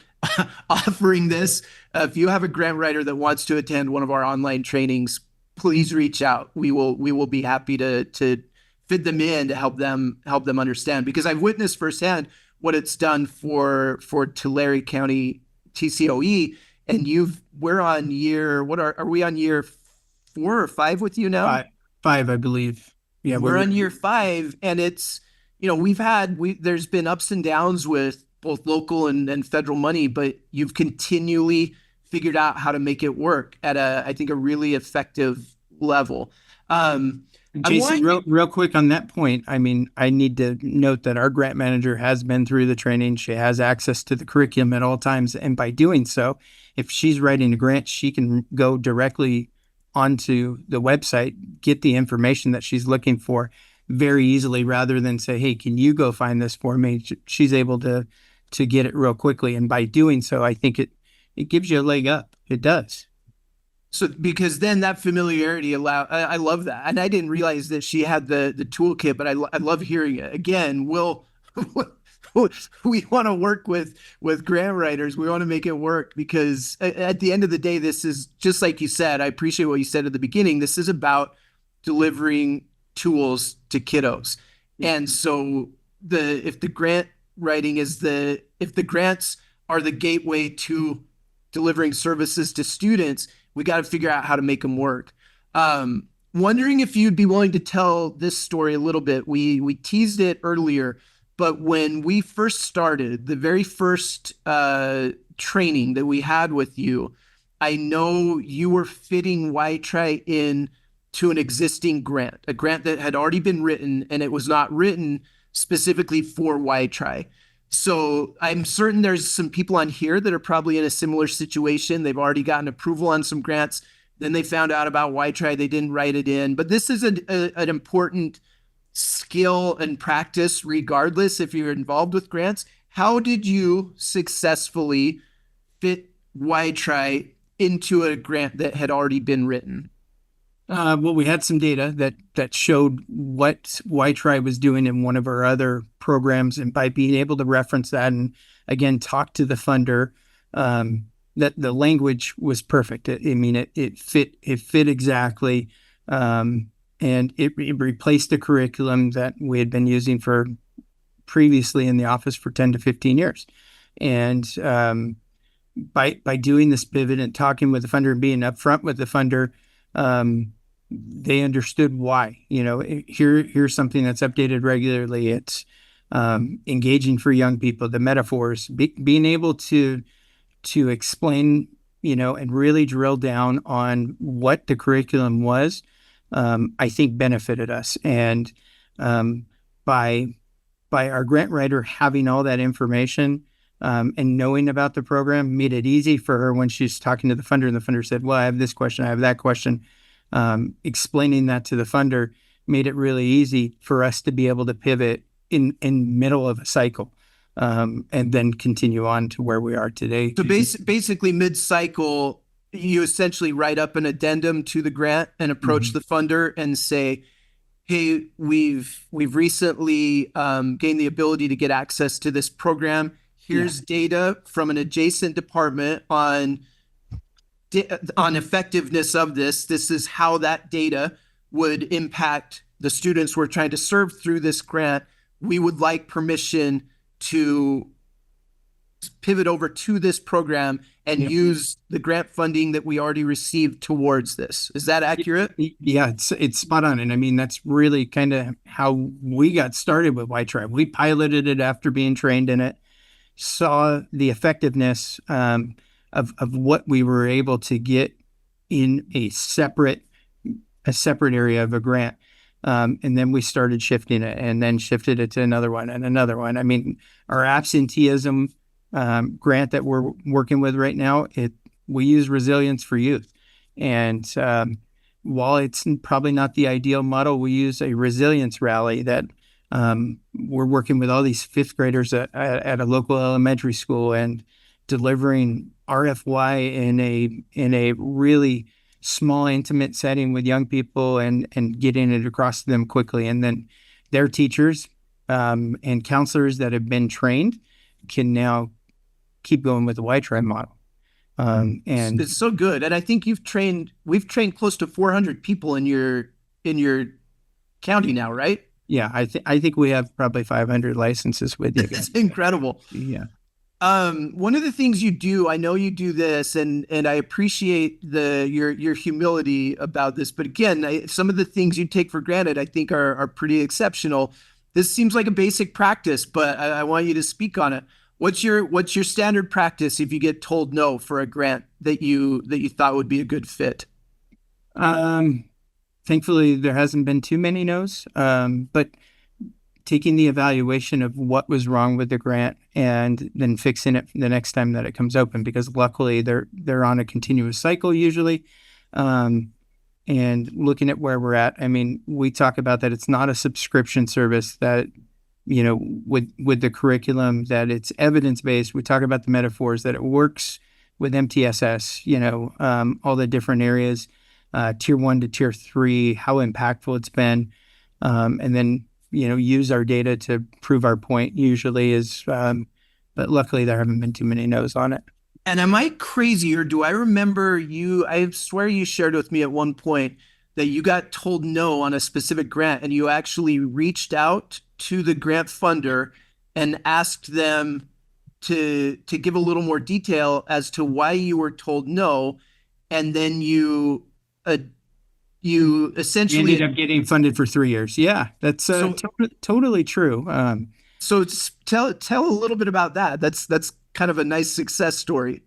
offering this. If you have a grant writer that wants to attend one of our online trainings, please reach out. We will be happy to fit them in to help them understand, because I've witnessed firsthand what it's done for Tulare County TCOE. And we're on year, what are we on year 4 or 5 with you now? Five, five, I believe. Yeah, We're on year 5, and it's, there's been ups and downs with both local and federal money, but you've continually figured out how to make it work at I think, a really effective level. Um, I Jason, want real quick on that point. I mean, I need to note that our grant manager has been through the training. She has access to the curriculum at all times. And by doing so, if she's writing a grant, she can go directly onto the website, get the information that she's looking for very easily rather than say, hey, can you go find this for me? She's able to get it real quickly. And by doing so, I think it gives you a leg up. It does. So because then that familiarity I love that, and I didn't realize that she had the toolkit, but I love hearing it. Again, we want to work with grant writers. We want to make it work, because at the end of the day, this is just like you said. I appreciate what you said at the beginning. This is about delivering tools to kiddos. And so the if the grant writing is the if the grants are the gateway to delivering services to students, we got to figure out how to make them work. Wondering if you'd be willing to tell this story a little bit. We teased it earlier, but when we first started, the very first training that we had with you, I know you were fitting WhyTry in to an existing grant, a grant that had already been written, and it was not written specifically for WhyTry. So I'm certain there's some people on here that are probably in a similar situation. They've already gotten approval on some grants. Then they found out about WhyTry. They didn't write it in. But this is an important skill and practice, regardless if you're involved with grants. How did you successfully fit WhyTry into a grant that had already been written? Well, we had some data that showed what WhyTry was doing in one of our other programs, and by being able to reference that and again talk to the funder, that the language was perfect. I mean, it fit exactly, and it replaced the curriculum that we had been using for previously in the office for 10 to 15 years, and by doing this pivot and talking with the funder and being upfront with the funder. They understood why. Here's something that's updated regularly. It's engaging for young people, the metaphors, being able to explain, and really drill down on what the curriculum was. I think benefited us, and by our grant writer having all that information, and knowing about the program, made it easy for her when she's talking to the funder, and the funder said, well, I have this question, I have that question. Explaining that to the funder made it really easy for us to be able to pivot in middle of a cycle, and then continue on to where we are today. So basically, mid-cycle, you essentially write up an addendum to the grant and approach the funder and say, hey, we've recently gained the ability to get access to this program. Here's data from an adjacent department on effectiveness of this. This is how that data would impact the students we're trying to serve through this grant. We would like permission to pivot over to this program and use the grant funding that we already received towards this. Is that accurate? Yeah, it's spot on. And I mean, that's really kind of how we got started with WhyTry. We piloted it after being trained in it, saw the effectiveness of what we were able to get in a separate area of a grant. And then we started shifting it and then shifted it to another one and another one. I mean, our absenteeism grant that we're working with right now, we use Resilience for Youth. And while it's probably not the ideal model, we use a resilience rally that we're working with all these fifth graders at a local elementary school and delivering RFY in a really small, intimate setting with young people and getting it across to them quickly. And then their teachers and counselors that have been trained can now keep going with the WhyTry model. And It's so good. And I think we've trained close to 400 people in your county now, right? yeah, I think we have probably 500 licenses with you It's guys. incredible. Yeah. One of the things you do, I know you do this, and I appreciate your humility about this. But again, some of the things you take for granted, I think, are pretty exceptional. This seems like a basic practice, but I want you to speak on it. What's your standard practice if you get told no for a grant that you thought would be a good fit? Um, Thankfully, there hasn't been too many no's, but taking the evaluation of what was wrong with the grant and then fixing it the next time that it comes open, because luckily they're on a continuous cycle usually. And looking at where we're at, I mean, we talk about that it's not a subscription service, that with the curriculum, that it's evidence based. We talk about the metaphors, that it works with MTSS, all the different areas, tier 1 to tier 3, how impactful it's been, and then use our data to prove our point usually is. But luckily there haven't been too many no's on it. And am I crazy, or do I remember you? I swear you shared with me at one point that you got told no on a specific grant, and you actually reached out to the grant funder and asked them to give a little more detail as to why you were told no, and then uh, you We ended essentially up getting funded for 3 years. Yeah, that's so totally true. tell a little bit about that. That's kind of a nice success story.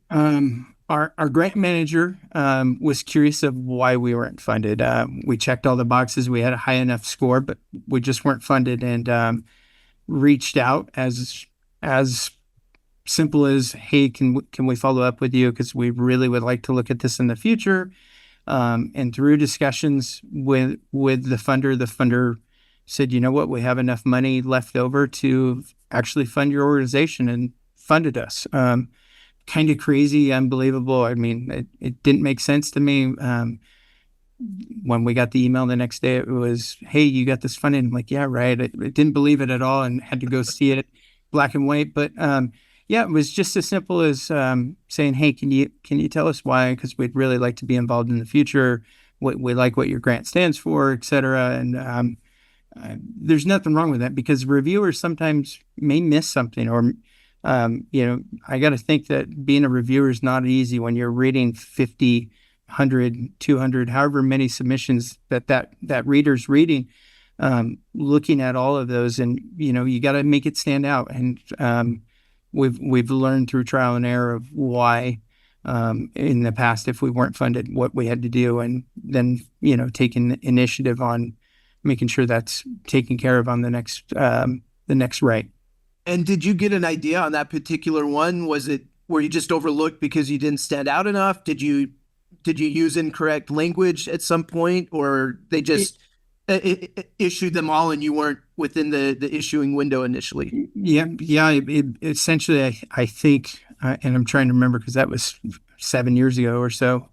Our grant manager was curious of why we weren't funded. We checked all the boxes. We had a high enough score, but we just weren't funded, and reached out as simple as, "Hey, can we follow up with you? Because we really would like to look at this in the future." And through discussions with the funder said, "You know what? We have enough money left over to actually fund your organization," and funded us. Kind of crazy, unbelievable. I mean, it didn't make sense to me. When we got the email the next day, it was, "Hey, you got this funding." I'm like, "Yeah, right." I didn't believe it at all and had to go see it black and white. But yeah, it was just as simple as saying, "Hey, can you tell us why? Because we'd really like to be involved in the future. We like what your grant stands for, et cetera." And there's nothing wrong with that, because reviewers sometimes may miss something, or I got to think that being a reviewer is not easy when you're reading 50, 100, 200, however many submissions that reader's reading, looking at all of those, and you got to make it stand out. And we've learned through trial and error of why, in the past, if we weren't funded, what we had to do, and then taking initiative on making sure that's taken care of on the next right. And did you get an idea on that particular one? Were you just overlooked because you didn't stand out enough? Did you use incorrect language at some point, or they just issued them all and you weren't within the issuing window initially? Yeah. Essentially, I think, and I'm trying to remember because that was 7 years ago or so.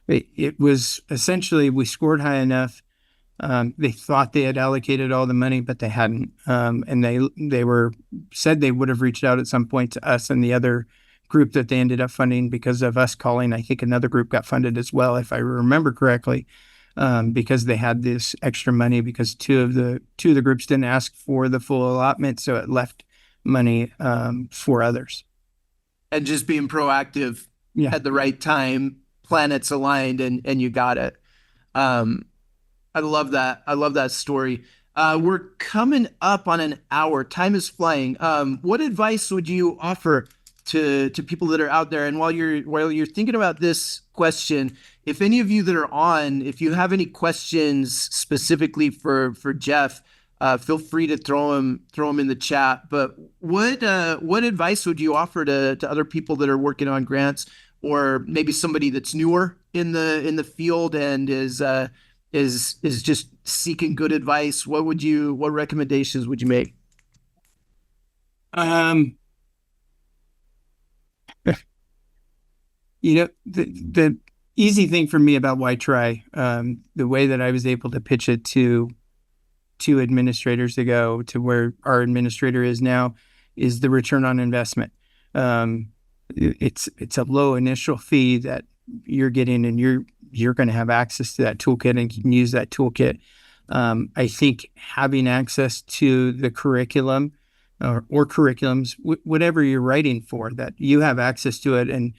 It was essentially, we scored high enough. They thought they had allocated all the money, but they hadn't. And they were said they would have reached out at some point to us and the other group that they ended up funding because of us calling. I think another group got funded as well, if I remember correctly, because they had this extra money, because two of the groups didn't ask for the full allotment, so it left money for others. And just being proactive Yeah. at the right time, planets aligned, and you got it. Um, I love that. I love that story. We're coming up on an hour. Time is flying. What advice would you offer to people that are out there. And while you're thinking about this question, if any of you that are on, if you have any questions specifically for Jeff, feel free to throw them in the chat. But what advice would you offer to other people that are working on grants, or maybe somebody that's newer in the field and is just seeking good advice? What recommendations would you make? Um, the easy thing for me about WhyTry, the way that I was able to pitch it to two administrators ago to where our administrator is now, is the return on investment. Um, it's a low initial fee that you're getting, and you're going to have access to that toolkit and can use that toolkit. I think having access to the curriculum or curriculums, whatever you're writing for, that you have access to it, and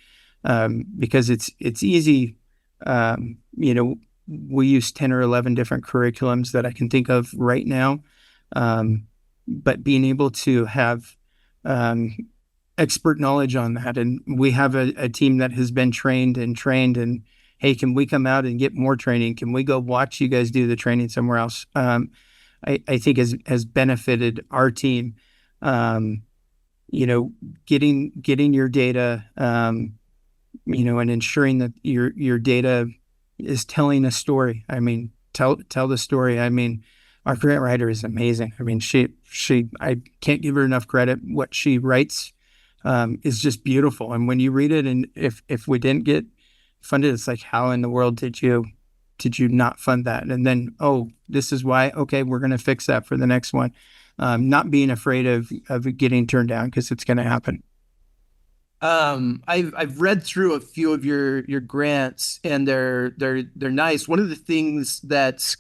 because it's easy. We use 10 or 11 different curriculums that I can think of right now. But being able to have expert knowledge on that. And we have a team that has been trained, and hey, can we come out and get more training? Can we go watch you guys do the training somewhere else? I think has benefited our team. Um, getting your data, and ensuring that your data is telling a story. I mean, tell the story. I mean, our grant writer is amazing. I mean, she I can't give her enough credit. What she writes is just beautiful. And when you read it, and if we didn't get funded, it's like, how in the world did you not fund that? And then, oh, this is why. Okay, we're going to fix that for the next one. Not being afraid of getting turned down, because it's going to happen. I've read through a few of your grants, and they're nice. One of the things that's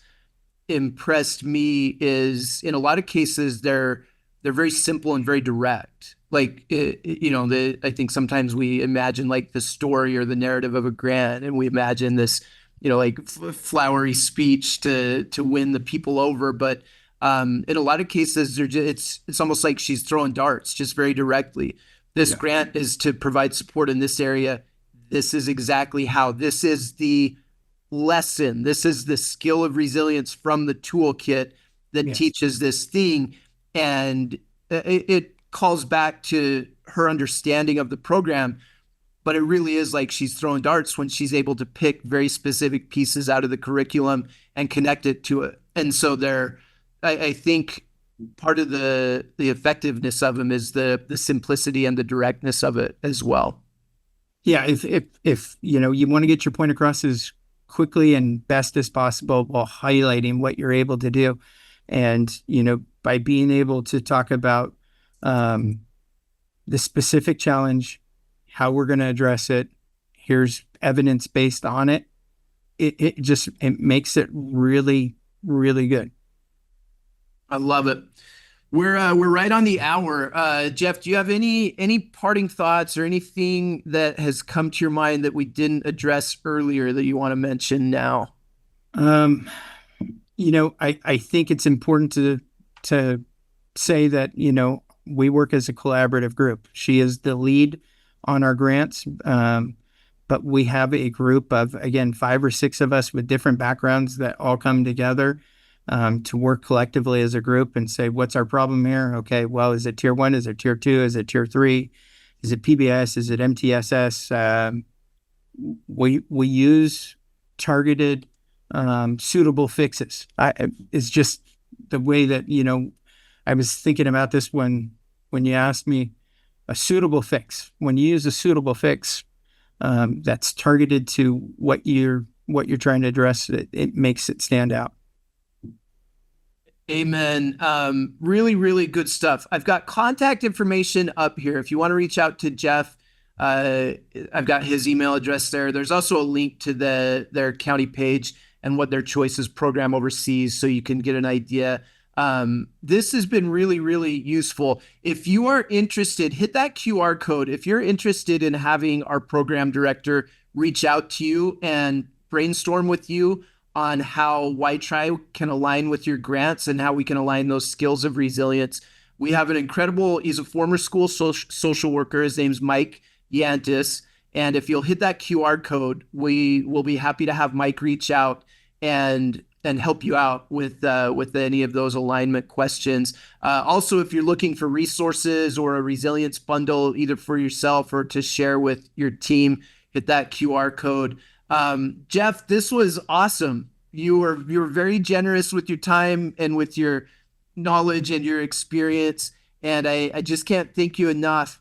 impressed me is, in a lot of cases, they're very simple and very direct. Like I think sometimes we imagine like the story or the narrative of a grant, and we imagine this, like flowery speech to win the people over. But in a lot of cases, it's almost like she's throwing darts, just very directly. This Yeah. grant is to provide support in this area. This is exactly how. This is the lesson. This is the skill of resilience from the toolkit that Yes. teaches this thing. And it calls back to her understanding of the program. But it really is like she's throwing darts when she's able to pick very specific pieces out of the curriculum and connect it to it. And so I think part of the effectiveness of them is the simplicity and the directness of it as well. Yeah. If you want to get your point across as quickly and best as possible while highlighting what you're able to do, and by being able to talk about the specific challenge, how we're going to address it, here's evidence based on it. It makes it really, really good. I love it. We're right on the hour. Jeff, do you have any parting thoughts or anything that has come to your mind that we didn't address earlier that you want to mention now? Um, I think it's important to say that, we work as a collaborative group. She is the lead on our grants. But we have a group of, again, 5 or 6 of us with different backgrounds that all come together to work collectively as a group and say, what's our problem here? Okay, well, is it tier 1? Is it tier 2? Is it tier 3? Is it PBS? Is it MTSS? We use targeted, suitable fixes. It's just the way that, I was thinking about this when you asked me a suitable fix. When you use a suitable fix, that's targeted to what you're trying to address, it makes it stand out. Amen. Really, really good stuff. I've got contact information up here. If you want to reach out to Jeff, I've got his email address there. There's also a link to their county page and what their choices program oversees, so you can get an idea. This has been really, really useful. If you are interested, hit that QR code. If you're interested in having our program director reach out to you and brainstorm with you on how WhyTry can align with your grants and how we can align those skills of resilience, We have an incredible, he's a former school social worker. His name's Mike Yantis. And if you'll hit that QR code, we will be happy to have Mike reach out and help you out with any of those alignment questions. Also, if you're looking for resources or a resilience bundle, either for yourself or to share with your team, hit that QR code. Jeff, this was awesome. You were very generous with your time and with your knowledge and your experience, and I just can't thank you enough.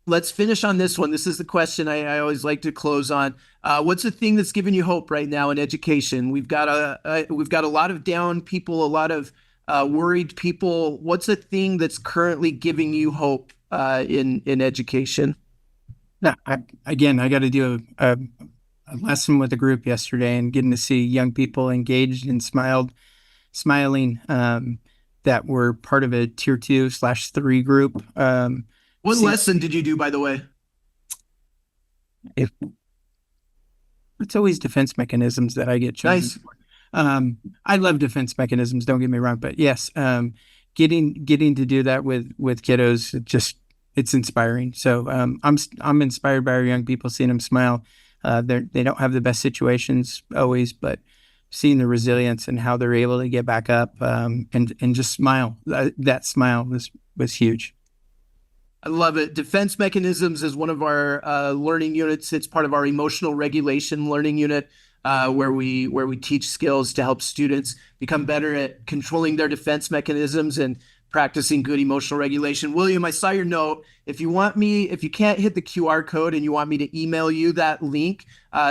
Let's finish on this one. This is the question I always like to close on. What's the thing that's giving you hope right now in education? We've got a lot of down people, a lot of worried people. What's the thing that's currently giving you hope in education? Now, again, I got to do a lesson with a group yesterday, and getting to see young people engaged and smiling, that were part of a tier 2/3 group. What See, lesson did you do, by the way? if it's always defense mechanisms that I get chosen Nice. for. I love defense mechanisms. Don't get me wrong, but yes, getting to do that with kiddos, it's inspiring. So I'm inspired by our young people, seeing them smile. They don't have the best situations always, but seeing the resilience and how they're able to get back up, and just smile. That smile was huge. I love it. Defense mechanisms is one of our learning units. It's part of our emotional regulation learning unit, where we teach skills to help students become better at controlling their defense mechanisms and practicing good emotional regulation. William, I saw your note. If you can't hit the QR code and you want me to email you that link,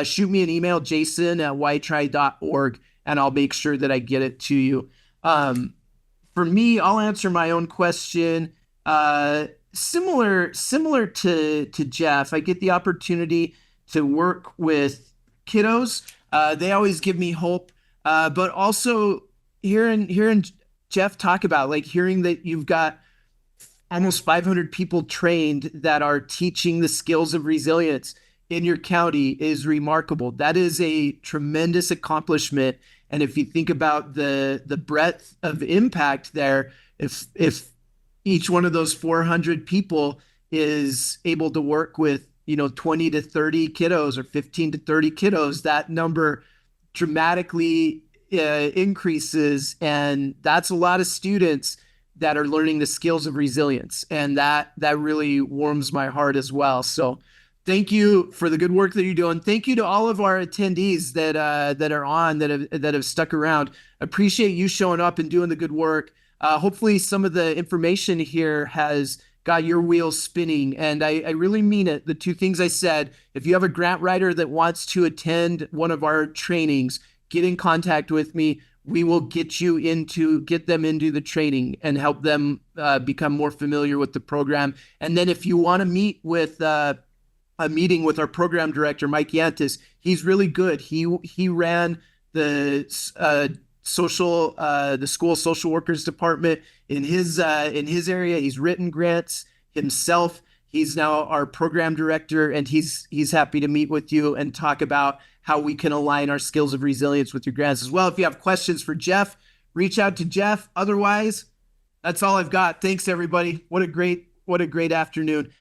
shoot me an email, jason@whytry.org, and I'll make sure that I get it to you. For me, I'll answer my own question. Similar to Jeff, I get the opportunity to work with kiddos. They always give me hope, but also hearing Jeff talk about, like, hearing that you've got almost 500 people trained that are teaching the skills of resilience in your county is remarkable. That is a tremendous accomplishment. And if you think about the breadth of impact there, if each one of those 400 people is able to work with 20 to 30 kiddos or 15 to 30 kiddos, that number dramatically increases, and that's a lot of students that are learning the skills of resilience, and that really warms my heart as well. So thank you for the good work that you're doing. Thank you to all of our attendees that are on, that have stuck around. Appreciate you showing up and doing the good work. Hopefully some of the information here has got your wheels spinning, and I really mean it. The two things I said: if you have a grant writer that wants to attend one of our trainings, get in contact with me. We will get them into the training and help them become more familiar with the program. And then if you want to meet with a meeting with our program director, Mike Yantis, he's really good. He ran the school social workers department in his area. He's written grants himself. He's now our program director, and he's happy to meet with you and talk about how we can align our skills of resilience with your grants as well. If you have questions for Jeff, reach out to Jeff. Otherwise, that's all I've got. Thanks, everybody. What a great afternoon.